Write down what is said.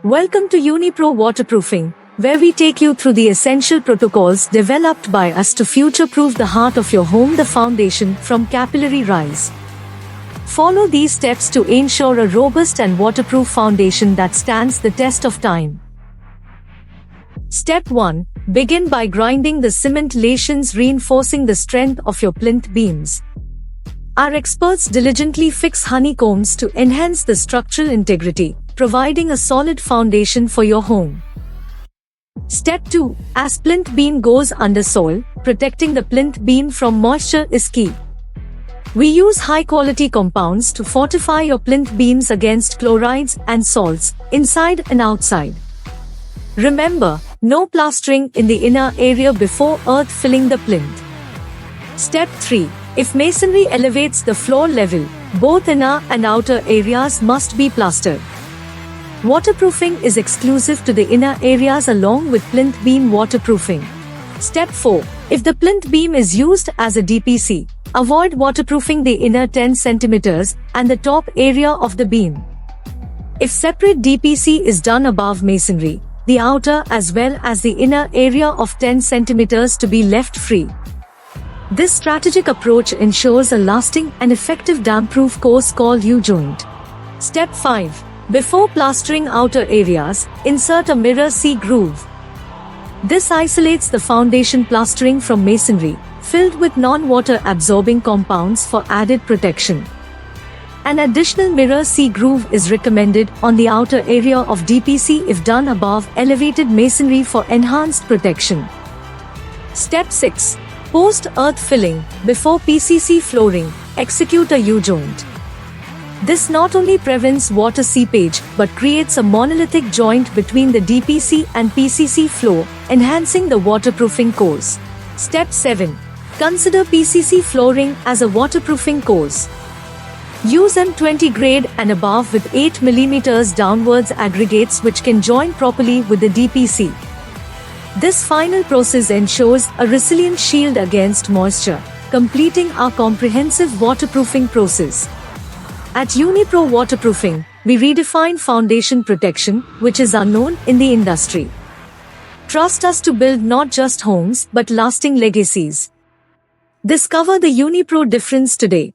Welcome to UniPro Waterproofing, where we take you through the essential protocols developed by us to future-proof the heart of your home, the foundation from capillary rise. Follow these steps to ensure a robust and waterproof foundation that stands the test of time. Step 1. Begin by grinding the cement lations, reinforcing the strength of your plinth beams. Our experts diligently fix honeycombs to enhance the structural integrity, providing a solid foundation for your home. Step 2. As plinth beam goes under soil, protecting the plinth beam from moisture is key. We use high-quality compounds to fortify your plinth beams against chlorides and salts, inside and outside. Remember, no plastering in the inner area before earth filling the plinth. Step 3. If masonry elevates the floor level, both inner and outer areas must be plastered. Waterproofing is exclusive to the inner areas along with plinth beam waterproofing. Step 4. If the plinth beam is used as a DPC, avoid waterproofing the inner 10 cm and the top area of the beam. If separate DPC is done above masonry, the outer as well as the inner area of 10 cm to be left free. This strategic approach ensures a lasting and effective damp-proof course called U-joint. Step 5. Before plastering outer areas, insert a mirror C groove. This isolates the foundation plastering from masonry, filled with non-water absorbing compounds for added protection. An additional mirror C groove is recommended on the outer area of DPC if done above elevated masonry for enhanced protection. Step 6. Post-earth filling. Before PCC flooring, execute a U-joint. This not only prevents water seepage but creates a monolithic joint between the DPC and PCC floor, enhancing the waterproofing course. Step 7. Consider PCC flooring as a waterproofing course. Use M20 grade and above with 8 mm downwards aggregates which can join properly with the DPC. This final process ensures a resilient shield against moisture, completing our comprehensive waterproofing process. At UniPro Waterproofing, we redefine foundation protection, which is unknown in the industry. Trust us to build not just homes but lasting legacies. Discover the UniPro difference today.